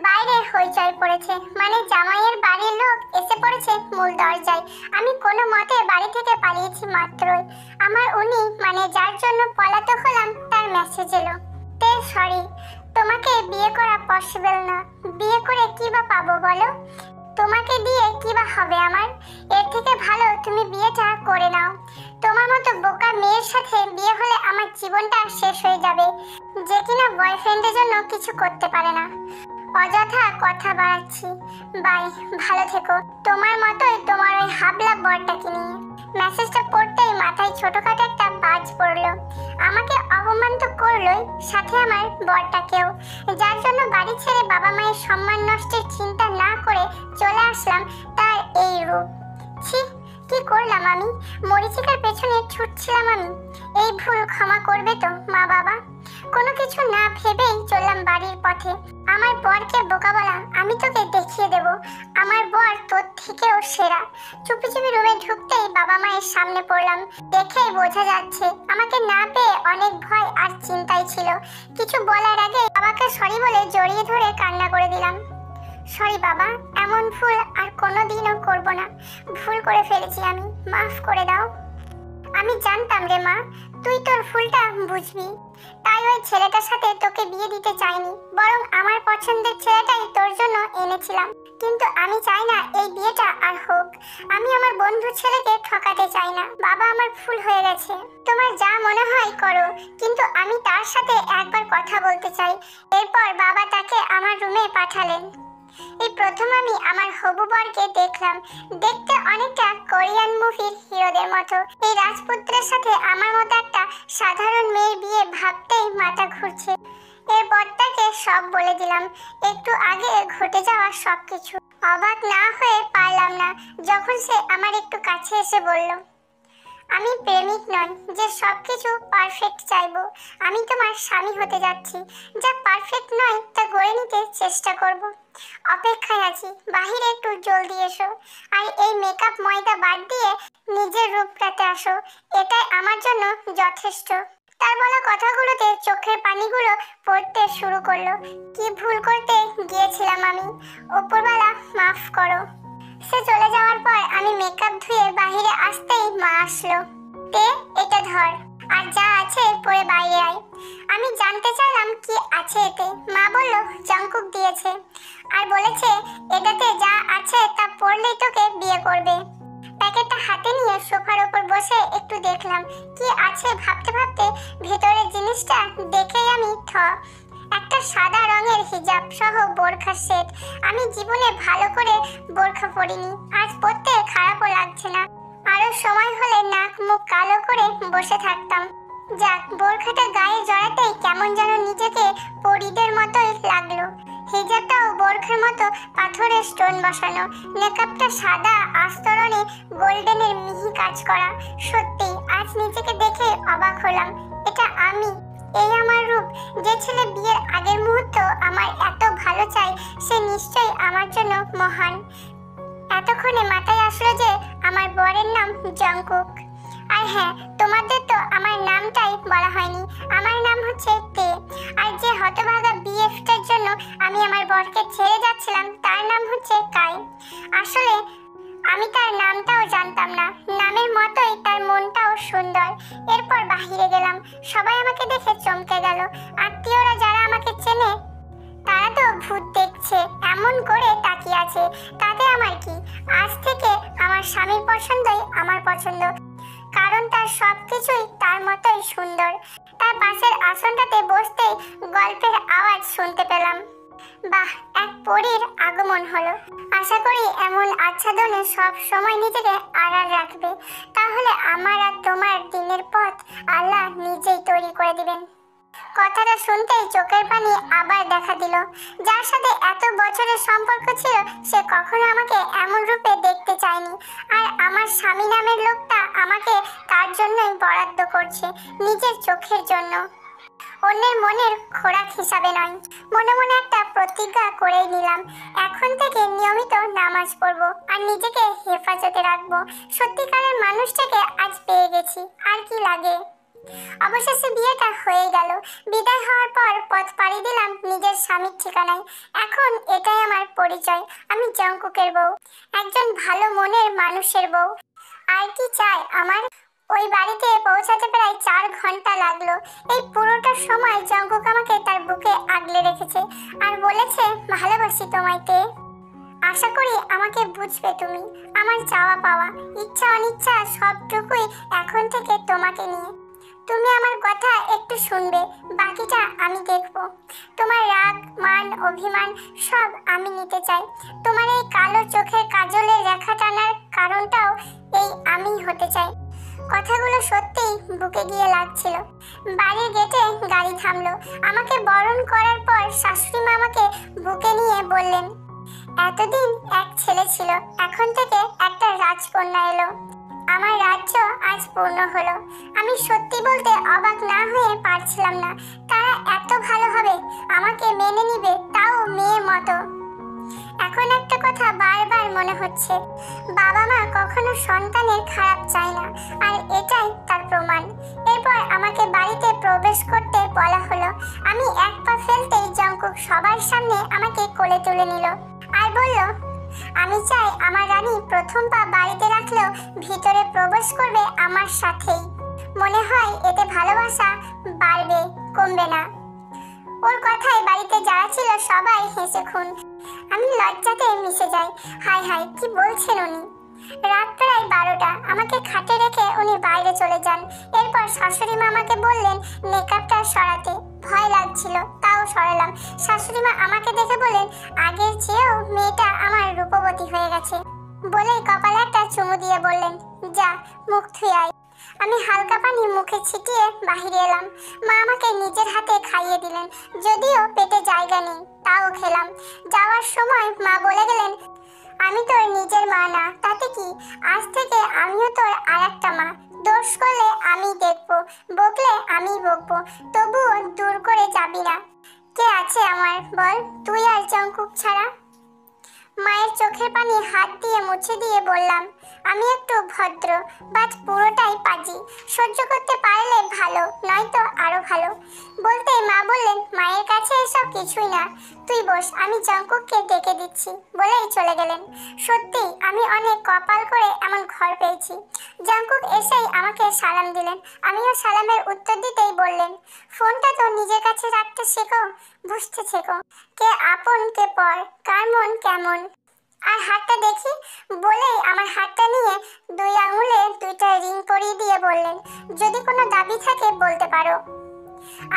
বাইরে হইচই পড়েছে, মানে জামাইয়ের বাড়ির লোক এসে পড়েছে মূল দরজায়। আমি কোনো মতে বাড়ি থেকে পালিয়েছি মাত্রই আমার উনি মানে যার জন্য পলাতক হলাম তার মেসেজ এলো। সরি, তোমাকে বিয়ে করা পসিবল না। বিয়ে করে কি বা পাবো বলো? তোমাকে দিয়ে কি বা হবে আমার? এর থেকে ভালো তুমি বিয়েটা করে নাও। তোমার মতো বোকা মেয়ের সাথে বিয়ে হলে আমার জীবনটা শেষ হয়ে যাবে, যে কিনা বয়ফ্রেন্ডের জন্য কিছু করতে পারে না। অযথা কথা বাড়াচ্ছি। বাই, ভালো থেকো। তোমার মতোই তোমার ওই হাবলা বরটাকে নিয়ে। মেসেজটা পড়তেই মাথায় ছোটখাটো একটা বাজ পড়লো। আমাকে অপমান তো করলোই, সাথে আমার বরটাকেও, যার জন্য বাড়ি ছেড়ে বাবা মায়ের সম্মান নষ্টের চিন্তা না করে চলে আসলাম, তার এই রূপ। ছি, কি করলাম আমি? মরিচিকার পেছনে ছুটছিলাম আমি। এই ভুল ক্ষমা করবে তো মা বাবা? কোনো কিছু না ভেবেই চললাম বাড়ির পথে। আমার বরকে বোকা বলা আমি তোকে দেখিয়ে দেব। আমার বর তোর থেকেও সেরা। চুপি চুপি রুমে ঢুকতেই বাবা মায়ের সামনে পড়লাম। দেখেই বোঝা যাচ্ছে আমাকে না পেয়ে অনেক ভয় আর চিন্তায় ছিল। কিছু বলার আগে বাবাকে সরি বলে জড়িয়ে ধরে কান্না করে দিলাম। সরি বাবা, এমন ভুল আর কোনোদিনও করব না। ভুল করে ফেলেছি আমি, মাফ করে দাও। আমি জানতাম রে মা, তুই তোর ভুলটা বুঝবি, তাই ওই ছেলেটার সাথে তোকে বিয়ে দিতে চাইনি, বরং আমার পছন্দের ছেলেটাই তোর জন্য এনেছিলাম। কিন্তু আমি চাই না এই বিয়েটা আর হোক। আমি আমার বন্ধু ছেলেকে ঠকাতে চাই না। বাবা, আমার ভুল হয়ে গেছে। তোমার যা মনে হয় করো, কিন্তু আমি তার সাথে একবার কথা বলতে চাই। এরপর বাবা তাকে আমার রুমে পাঠালেন। এই প্রথম আমি আমার হবু বরকে দেখলাম। দেখতে অনেকটা কোরিয়ান মুভির হিরোদের মতো। এই রাজপুত্রের সাথে আমার মতো একটা সাধারণ মেয়ের বিয়ে ভাবতেই মাথা ঘুরছে। এর বরটাকে সব বলে দিলাম, একটু আগে ঘটে যাওয়া সবকিছু। অবাক না হয়ে পারলাম না যখন সে আমার একটু কাছে এসে বলল, আমি প্রেমিক নই যে সবকিছু পারফেক্ট চাইবো। আমি তোমার স্বামী হতে যাচ্ছি। যা পারফেক্ট নয় তা গড়ে নিতে চেষ্টা করব। অপেক্ষায় আছি, বাহিরে একটু জলদি এসো। আর এই মেকআপ ময়দা বাদ দিয়ে নিজের রূপটাতে আসো, এটাই আমার জন্য যথেষ্ট। তার বলা কথাগুলোতে চোখের পানিগুলো পড়তে শুরু করলো। কি ভুল করতে গিয়েছিলাম আমি, ওপরওয়ালা মাফ করো। সে চলে যাওয়ার পর আমি মেকআপ ধুয়ে বাহিরে আসতেই মা আসলো। তে, এটা ধর, আর যা আছে পরে বাইরে আয়। আমি জানতে চাইলাম কি আছে এতে। মা বলল জাংকুক দিয়েছে, আর বলেছে এটাতে যা আছে তা পড়লেই তোকে বিয়ে করবে। প্যাকেটটা হাতে নিয়ে সোফার উপর বসে একটু দেখলাম কি আছে ভাবতে ভাবতে ভেতরের জিনিসটা দেখেই আমি একটা সাদা রঙের হিজাব সহ বোরখা সেট। আমি জীবনে ভালো করে বোরখা পরিনি, আজ পরতে খারাপও লাগছে না। আরো সময় হলে নাক মুখ কালো করে বসে থাকতাম। যাক, বোরখাটা গায়ে জড়াতেই কেমন যেন নিজেকে পরীদের মতোই লাগলো। হিজাবটাও বোরখার মতো পাথরের স্টোন বসানো, মেকআপটা সাদা আস্তরণে গোল্ডেনের মিহি কাজ করা। সত্যি আজ নিজেকে দেখে অবাক হলাম। এটা আমি, এই আমার রূপ। যে ছেলে বিয়ের আগের মুহূর্ত আমার এত ভালো চায়, সে নিশ্চয়ই আমার জন্য মহান। এতক্ষণে মাথায় আসলো যে আমার বরের নাম জংকুক। আর হ্যাঁ, তোমাদের তো আমার নামটাই বলা হয়নি। আমার নাম হচ্ছে তে। আর যে হতভাগা বিএফটার জন্য আমি আমার বরকে ছেড়ে যাচ্ছিলাম তার নাম হচ্ছে কাই। আসলে আমি তার নামটাও জানতাম না, নামের মতোই তার মনটাও সুন্দর। এরপর বাহিরে গেলাম। সবাই আমাকে দেখে চমকে গেল। আত্মীয়রা যারা আমাকে চেনে তারা তো ভূত দেখছে এমন করে তাকিয়ে আছে। তাতে আমার কি? আজ থেকে আমার স্বামীর পছন্দই আমার পছন্দ, কারণ তার সবকিছুই তার মতোই সুন্দর। তার পাশের আসনটাতে বসতেই গল্পের আওয়াজ শুনতে পেলাম। বাহ, এক পরীর আগমন হলো। আশা করি এমন আচ্ছাদনে সব সময় নিজেকে আড়াল রাখবে, তাহলে আমার আর তোমার দিনের পথ আল্লাহ নিজেই তৈরি করে দিবেন। কথাটা শুনতেই চোখের পানি আবার দেখা দিল। যার সাথে এত বছরের সম্পর্ক ছিল সে কখনো আমাকে এমন রূপে দেখতে চায়নি। আর আমার স্বামী নামের লোকটা আমাকে তার জন্যই বরাদ্দ করছে, নিজের চোখের জন্য, অন্যের মনের খোরাক হিসাবে নয়। মনে মনে একটা প্রতিজ্ঞা করেই নিলাম, এখন থেকে নিয়মিত নামাজ পড়বো আর নিজেকে হেফাজতে রাখবো। সত্যিকারের মানুষটাকে আজ পেয়ে গেছি, আর কি লাগে। অবশেষে বিয়েটা হয়ে গেল। বিদায় হওয়ার পর পথ পাড়ি দিলাম নিজের স্বামীর ঠিকানায়। এখন এটাই আমার পরিচয়, আমি জংকুকের বউ, একজন ভালো মনের মানুষের বউ। আর কি চাই আমার? ওই বাড়িতে পৌঁছাতে প্রায় 4 ঘন্টা লাগলো। এই পুরোটা সময় জংকুক আমাকে তার বুকে আগলে রেখেছে আর বলেছে, ভালোবাসি তোমায় তে। আশা করি আমাকে বুঝবে তুমি। আমার চাওয়া পাওয়া, ইচ্ছা অনিচ্ছা সবটুকুই এখন থেকে তোমাকে নিয়ে। তুমি আমার কথা একটু শুনবে, বাকিটা আমি দেখব। তোমার রাগ মান অভিমান সব আমি নিতে চাই। তোমার এই কালো চোখের কাজলের রেখা টানার কারণটাও এই আমি হতে চাই। কথাগুলো সত্যিই বুকে গিয়ে লাগছিল। বাড়ির গেটে গাড়ি থামলো। আমাকে বরণ করার পর শাশুড়ি মা আমাকে বুকে নিয়ে বললেন, এতদিন এক ছেলে ছিল, এখন থেকে একটা রাজকন্যা এলো। আমার রাজ্য আজ পূর্ণ হলো। আমি সত্যি বলতে অবাক না হয়ে পারছিলাম না। তারা এত ভালো হবে, আমাকে মেনে নিবে, তাও মেয়ে মতো। এখন একটা কথা বারবার মনে হচ্ছে, বাবা মা কখনো সন্তানের খারাপ চায় না, আর এটাই তার প্রমাণ। এরপর আমাকে বাড়িতে প্রবেশ করতে বলা হলো। আমি এক পা ফেলতেই জংকুক সবার সামনে আমাকে কোলে তুলে নিল আর বলল, আমি চাই আমার রানী প্রথম পা বাড়িতে রাখলেও ভিতরে প্রবেশ করবে আমার সাথেই। মনে হয় এতে ভালোবাসা বাড়বে, কমবে না। ওর কথায় বাড়িতে যারা ছিল সবাই হেসে খুন। আমি লজ্জাতে মিশে যাই। হাই হাই, কি বলছেন উনি? রাত প্রায় 12টা। আমাকে খাটে রেখে উনি বাইরে চলে যান। এরপর শাশুড়ি মা আমাকে বললেন মেকআপটা সরাতে। ভয় লাগছিল, তাও সরালাম। শাশুড়ি মা আমাকে দেখে বললেন, আগের চেয়েও মেয়েটা আমার রূপবতী হয়ে গেছে। বলেই কপালে একটা চুমু দিয়ে বললেন, যা মুখ ধুয়ে আয়। আমি হালকা পানি মুখে ছিটিয়ে বাহিরে এলাম। মা আমাকে নিজের হাতে খাইয়ে দিলেন, যদিও পেটে জায়গা নেই, তাও খেলাম। যাওয়ার সময় মা বলে গেলেন, আমি তোর নিজের মা না, তাতে কি? আজ থেকে আমিও তোর আর একটা মা। দোষ করলে আমি দেখবো, বকলে আমি বকবো, তবুও দূর করে যাবি না। কে আছে আমার বল, তুই আর জংকুক ছাড়া? মায়ের চোখের পানি হাত দিয়ে মুছে দিয়ে বললাম, আমি একটু ভদ্র, বাট পুরোটাই পাজি। সহ্য করতে পারলে ভালো, নয়তো আরো ভালো। বলতেই মা বললেন, মায়ের কাছে এসব কিছুই না, তুই বস, আমি জংকুককে ডেকে দিচ্ছি, বলেই চলে গেলেন। সত্যি আমি অনেক কপাল করে এমন ঘর পেয়েছি। জংকুক এসেই আমাকে সালাম দিলেন। আমিও সালামের উত্তর দিতেই বললেন, ফোনটা তো নিজের কাছে রাখতে শেখো, বুঝতে শেখো, কে আপন কে পর, কার মন কেমন। আর হাতটা দেখি, বলেই আমার হাতটা নিয়ে 2 আঙুলে 2টা রিং পরিয়ে দিয়ে বললেন, যদি কোনো দাবি থাকে বলতে পারো।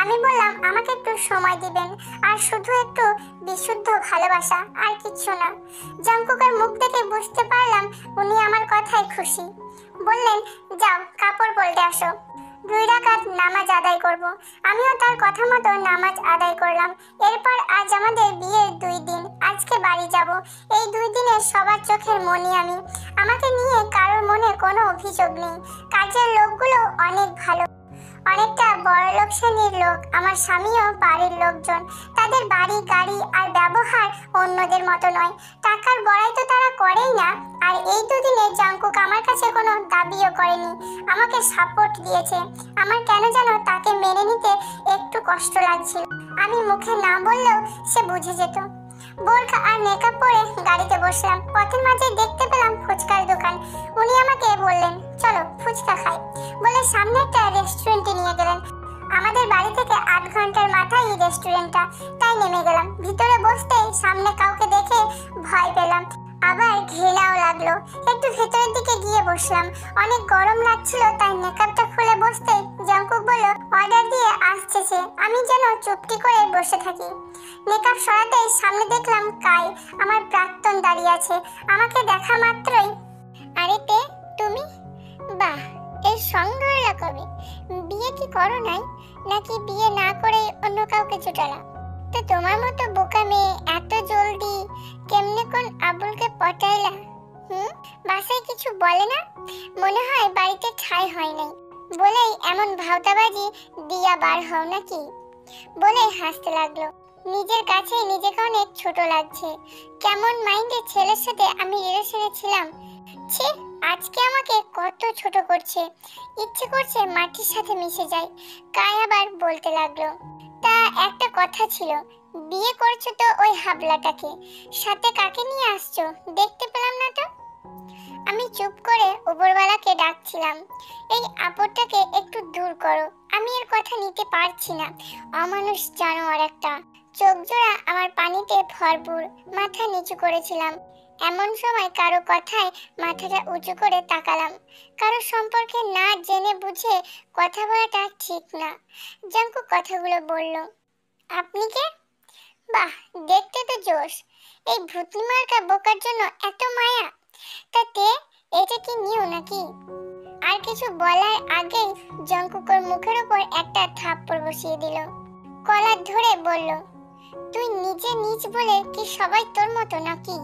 আমি বললাম, আমাকে একটু সময় দিবেন, আর শুধু একটু বিশুদ্ধ ভালোবাসা, আর কিছু না। জংকুকের মুখ দেখে বুঝতে পারলাম উনি আমার কথায় খুশি। বললেন, যাও কাপড় পরতে আসো, 2 রাকাত নামাজ আদায় করব। আমিও তার কথা মতো নামাজ আদায় করলাম। এরপর আজ আমাদের বিয়ের 2 দিন। আজকে বাড়ি যাব। এই 2 দিনে সবার চোখের মনি আমি। আমাকে নিয়ে কারোর মনে কোনো অভিযোগ নেই। কাজের লোকগুলো অনেক ভালো, অনেকটা বড়লোক শ্রেণীর লোক। আমার স্বামীও বাড়ির লোকজন। তাদের বাড়ি গাড়ি আর ব্যবহার অন্যদের মতো নয়। টাকার বড়াই তো তারা করেই না। আর এই 2 দিনে জংকুক আমার কাছে কোনো দাবিও করেনি, আমাকে সাপোর্ট দিয়েছে। আমার কেন যেন তাকে মেনে নিতে একটু কষ্ট লাগছিল। আমি মুখে না বললেও সে বুঝে যেত। বোরখা আর মেকআপ পরে গাড়িতে বসলাম। পথের মাঝে দেখতে পেলাম ফুচকার দোকান। উনি আমাকে বললেন, চলো ফুচকা খাই, বলে সামনে একটা রেস্টুরেন্টে নিয়ে গেলেন। আমাদের বাড়ি থেকে 8 ঘন্টার মাথায় এই রেস্টুরেন্টটা, তাই নেমে গেলাম। ভিতরে বসতেই সামনে কাউকে দেখে ভয় পেলাম, আবার ঘৃণাও লাগলো। একটু ভেতরের দিকে গিয়ে বসলাম। অনেক গরম লাগছিল, তাই মেকআপটা খুলে বসতেই জংকুক বলল, অর্ডার দিয়ে আসছে সে। আমি যেন চুপটি করে বসে থাকি। মেকআপ সরাতেই সামনে দেখলাম কাই, আমার প্রাক্তন দাঁড়িয়ে আছে। আমাকে দেখা মাত্রই, আরে তে তুমি? বাহ, এর সঙ্গ হলো কবে? বিয়ে কি করো নাই, নাকি বিয়ে না করে অন্য কাউকে জুটালা? তো তোমার মতো বোকা মেয়ে এত জলদি কেমনে কোন আবুলকে পটাইলা? বাসায় কিছু বলে না? মনে হয় বাড়িতে ঠাঁই হয় নাই, বলেই এমন ভাওতাবাজি দিয়া বার হও নাকি? বলে হাসতে লাগলো। নিজের কাছে নিজেকে অনেক ছোট লাগছে। কেমন মাইন্ডের ছেলের সাথে আমি রিলেশনে ছিলাম। ছি, আজকে আমাকে কত ছোট করছে। ইচ্ছে করছে মাটির সাথে মিশে যাই। কাই আবার বলতে লাগলো, তা একটা কথা ছিল, বিয়ে করছো তো ওই হাবলাটাকে, সাথে কাকে নিয়ে আসছো দেখতে পেলাম না তো। আমি চুপ করে উপরওয়ালাকে ডাকছিলাম, এই আপদটাকে একটু দূর করো, আমি এর কথা নিতে পারছি না। অমানুষ জানোয়ার একটা। চোখ জোড়া আমার পানিতে ভরপুর, মাথা নিচু করেছিলাম। এমন সময় কারো কথায় মাথাটা উঁচু করে তাকালাম। কারো সম্পর্কে না জেনে বুঝে কথা বলাটা ঠিক না। জাঙ্কু কথাগুলো বলল, আপনি কে? বাহ, দেখতে তো জোশ। এই ভূতনি মার্কা বোকার জন্য এত মায়া। তাতে এটা কি নিউ নাকি? আর কিছু বলার আগেই জঙ্কুকর মুখের উপর একটা থাপ্পড় বসিয়ে দিল। কলার ধরে বলল, তুই নিজে নিজ বলে কি সবাই তোর মতো নাকি?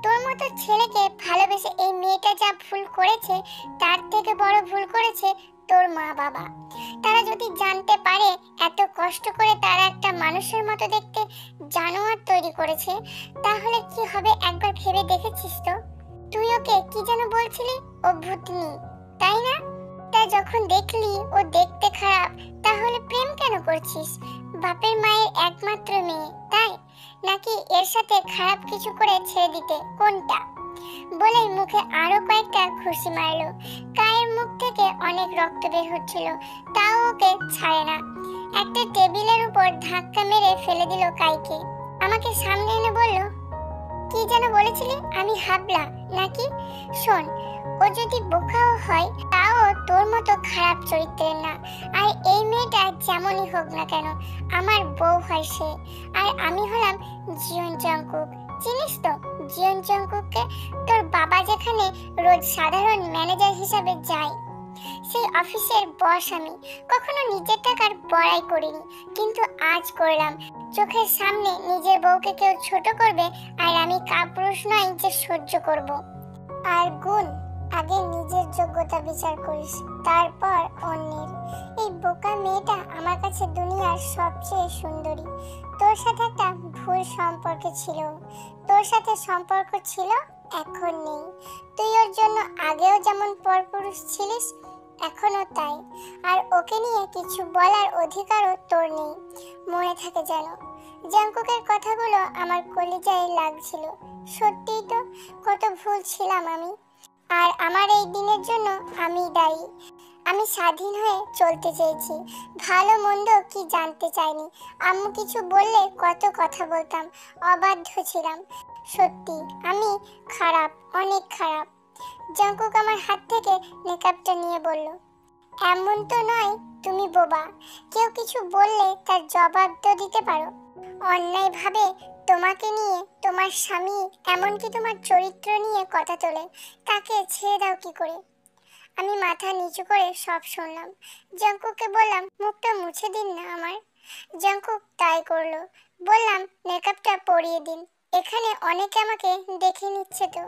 তোর মতো ছেলেকে ভালোবেসে এই মেয়েটা যা ভুল করেছে, তার থেকে বড় ভুল করেছে তোর মা বাবা। তারা যদি জানতে পারে এত কষ্ট করে তারা একটা মানুষের মতো দেখতে জানোয়ার তৈরি করেছে, তাহলে কি হবে একবার ভেবে দেখেছিস তো? তুই ওকে কি যেন বলছিলি, ও ভূতনি, তাই না? তা যখন দেখলি ও দেখতে খারাপ, তাহলে প্রেম কেন করছিস? বাপের মায়ের একমাত্র মেয়ে, তাই নাকি এর সাথে খারাপ কিছু করে ছেড়ে দিতে, কোনটা? বলেই মুখে আরো কয়েকটা ঘুষি মারলো। কায়ের মুখ থেকে অনেক রক্ত বের হচ্ছিল, তাও ওকে ছাড়ে না। একটা টেবিলের উপর ধাক্কা মেরে ফেলে দিল কাইকে। আমাকে সামনে এনে বলল, কি যেন বলেছিলি আমি হাবলা নাকি? শোন, ও যদি বোকাও হয় তাও তোর মতো খারাপ চরিত্রের না। আর এই মেয়েটা যেমনই হোক না কেন আমার বউ হয় সে। আর আমি হলাম জিয়ন জংকুক। চিনিস তো জিয়ন জংকুককে? তোর বাবা যেখানে রোজ সাধারণ ম্যানেজার হিসাবে যায়, সেই অফিসের বস আমি। কখনো নিজের টাকার বড়াই করিনি, কিন্তু আজ করলাম। চোখের সামনে নিজের বউকে কেউ ছোট করবে, আর আমি কাপুরুষ নই যে সহ্য করব। আর গুণ, আগে নিজের যোগ্যতা বিচার করিস, তারপর অন্যের। এই বোকা মেয়েটা আমার কাছে দুনিয়ার সবচেয়ে সুন্দরী। তোর সাথে একটা ভুল সম্পর্ক ছিল, তোর সাথে সম্পর্ক ছিল, এখন নেই। তুই ওর জন্য আগেও যেমন পরপুরুষ ছিলিস, এখনো তাই। আর ওকে নিয়ে কিছু বলার অধিকারও তোর নেই, মনে থাকে যেন। জাঙ্কুকের কথাগুলো আমার কলিজায় লাগছিল। সত্যিই তো কত ভুল ছিলাম আমি। আর আমার এই দিনের জন্য আমি দায়ী। আমি স্বাধীন হয়ে চলতে চেয়েছি, ভালো মন্দ কি জানতে চাইনি। আম্মু কিছু বললে কত কথা বলতাম, অবাধ্য ছিলাম। সত্যি আমি খারাপ, অনেক খারাপ। জাঙ্কুক আমার হাত থেকে মেকআপটা নিয়ে বলল, এমন তো নয় তুমি বোবা। কেউ কিছু বললে তার জবাব তো দিতে পারো। অন্যায়ভাবে তোমাকে নিয়ে তোমার স্বামী, এমনকি তোমার চরিত্র নিয়ে কথা তোলে, তাকে ছেড়ে দাও কি করে? আমি মাথা নিচু করে সব শুনলাম। জাঙ্কুককে বললাম, মুখটা মুছে দিন না আমার। জাঙ্কুক তাই করলো। বললাম, মেকআপটা পরিয়ে দিন, এখানে অনেকে আমাকে দেখে নিচ্ছে তো।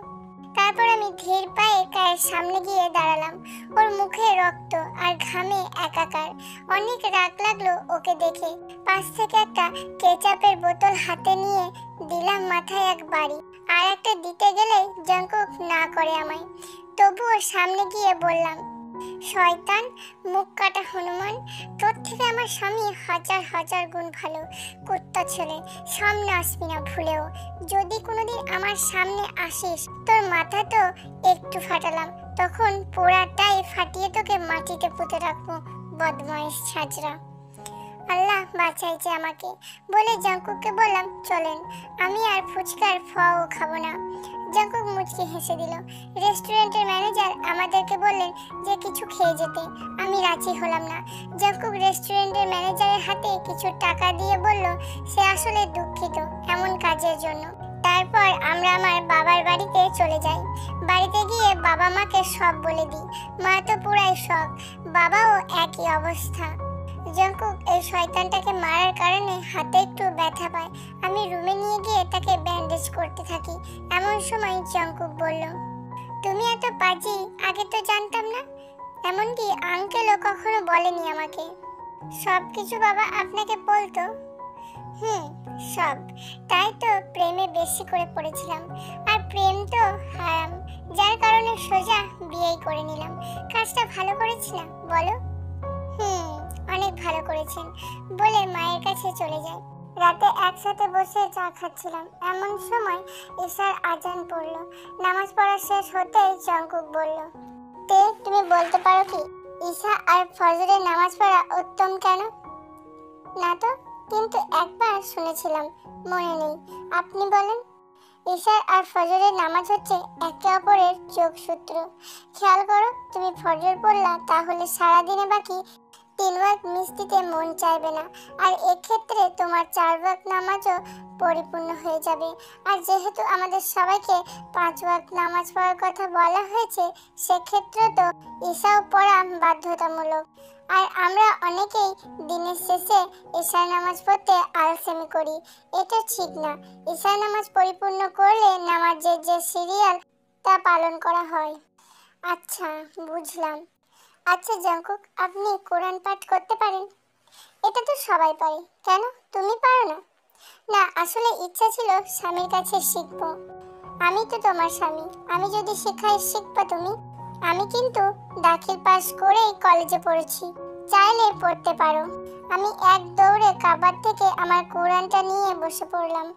তারপর আমি ধীর পায়ে কায়ের সামনে গিয়ে দাঁড়ালাম। ওর মুখে রক্ত আর ঘামে একাকার। অনেক রাগ লাগলো ওকে দেখে। পাশ থেকে একটা কেচাপের বোতল হাতে নিয়ে দিলাম মাথায় এক বাড়ি। আর একটা দিতে গেলে জাঙ্কুক না করে আমায়। তবুও সামনে গিয়ে বললাম, শয়তান, মুখ কাটা হনুমান, তোর থেকে আমার স্বামী হাজার হাজার গুণ ভালো। কুত্তা ছেলে, সামনে আসবি না ভুলেও। যদি কোনোদিন আমার সামনে আসিস, তোর মাথা তো একটু ফাটালাম, তখন পোড়াটাই ফাটিয়ে তোকে মাটিতে পুঁতে রাখবো, বদমাইশ ছাজরা। আল্লাহ বাঁচাইছে আমাকে। বলে জাঙ্কুককে বললাম, চলেন, আমি আর ফুচকার ফও খাবো না। জাঙ্কুক মুচকি হেসে দিল। রেস্টুরেন্টের ম্যানেজার আমাদেরকে বললেন যে কিছু খেয়ে যেতে। আমি রাজি হলাম না। জাঙ্কুক রেস্টুরেন্টের ম্যানেজারের হাতে কিছু টাকা দিয়ে বলল সে আসলে দুঃখিত এমন কাজের জন্য। তারপর আমরা আমার বাবার বাড়িতে চলে যাই। বাড়িতে গিয়ে বাবা মাকে সব বলে দিই। মা তো পুরাই শখ, বাবাও একই অবস্থা। জাঙ্কুক এই শয়তানটাকে মারার কারণে হাতে একটু ব্যথা পায়। আমি রুমে নিয়ে গিয়ে তাকে ব্যান্ডেজ করতে থাকি। এমন সময় জাঙ্কুক বলল, তুমি এত পাজি, আগে তো জানতাম না। এমনকি আঙ্কেলও কখনো বলেনি আমাকে। সবকিছু বাবা আপনাকে বলতো? সব। তাই তো প্রেমে বেশি করে পড়েছিলাম। আর প্রেম তো হারাম, যার কারণে সোজা বিয়েই করে নিলাম। কাজটা ভালো করেছি না বলো? অনেক ভালো করেছেন বলে মায়ের কাছে চলে যায়। রাতে একসাথে বসে চা খাচ্ছিলাম, এমন সময় ঈশার আজান পড়লো। নামাজ পড়া শেষ হতেই জঙ্কুক বলল, তে তুমি বলতে পারো কি ঈশা আর ফজরের নামাজ পড়া উত্তম কেন? না তো, কিন্তু একবার শুনেছিলাম, মনে নেই। আপনি বলেন। ঈশার আর ফজরের নামাজ হচ্ছে একে অপরের যোগসূত্র। খেয়াল করো, তুমি ফজর পড়লা, তাহলে সারাদিনে বাকি 3 ওয়াক্ত মিস দিতে মন চাইবে না। আর এক্ষেত্রে তোমার 4 ওয়াক্ত নামাজও পরিপূর্ণ হয়ে যাবে। আর যেহেতু আমাদের সবাইকে 5 ওয়াক্ত নামাজ পড়ার কথা বলা হয়েছে, সেক্ষেত্রে তো ঈশাও পড়া বাধ্যতামূলক। আর আমরা অনেকেই দিনের শেষে ঈশার নামাজ পড়তে আলসেমি করি, এটা ঠিক না। ঈশার নামাজ পরিপূর্ণ করলে নামাজের যে সিরিয়াল তা পালন করা হয়। আচ্ছা, বুঝলাম। আচ্ছা জঙ্কুক, আপনি কোরআন পাঠ করতে পারেন? এটা তো সবাই পারে, কেন তুমি পারো না? না, আসলে ইচ্ছা ছিল স্বামীর কাছে শিখবো। আমি তো তোমার স্বামী, আমি যদি শেখাই শিখবা তুমি? আমি কিন্তু দাখিল পাস করেই কলেজে পড়েছি, চাইলে পড়তে পারো। আমি এক দৌড়ে কাবার থেকে আমার কোরআনটা নিয়ে বসে পড়লাম।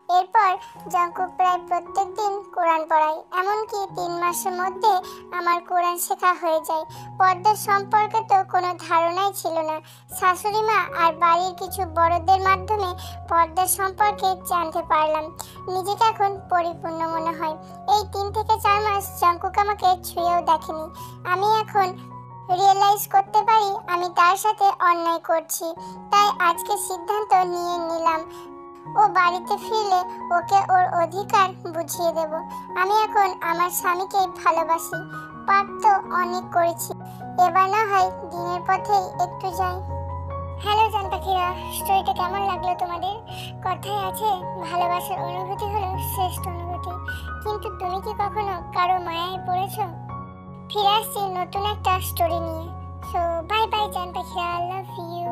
এরপর জঙ্কুক প্রায় প্রত্যেক দিন কোরআন পড়ায়, এমনকি 3 মাসের মধ্যে আমার কোরআন শেখা হয়ে যায়। পর্দার সম্পর্কে তো কোনো ধারণাই ছিল না। শাশুড়ি মা আর বাড়ির কিছু বড়দের মাধ্যমে পর্দার সম্পর্কে জানতে পারলাম। নিজেকে এখন পরিপূর্ণ মনে হয়। এই 3 থেকে 4 মাস জঙ্কুক আমাকে ছুঁয়েও দেখেনি। আমি এখন রিয়েলাইজ করতে পারি আমি তার সাথে অন্যায় করছি। তাই আজকে সিদ্ধান্ত নিয়ে নিলাম, ও বাড়িতে ফিরলে ওকে ওর অধিকার বুঝিয়ে দেব। আমি এখন আমার স্বামীকে ভালোবাসি। পাপ তো অনেক করেছি, এবার না হয় দিনের পথেই একটু যাই। হ্যালো জান পাখিরা, স্টোরিটা কেমন লাগলো তোমাদের? কথায় আছে, ভালোবাসার অনুভূতি হলো শ্রেষ্ঠ অনুভূতি। কিন্তু তুমি কি কখনো কারো মায়ায় পড়েছো? ফিরে আসছি নতুন একটা স্টোরি নিয়ে। সো বাই বাই জান পাখিরা, লাভ ইউ।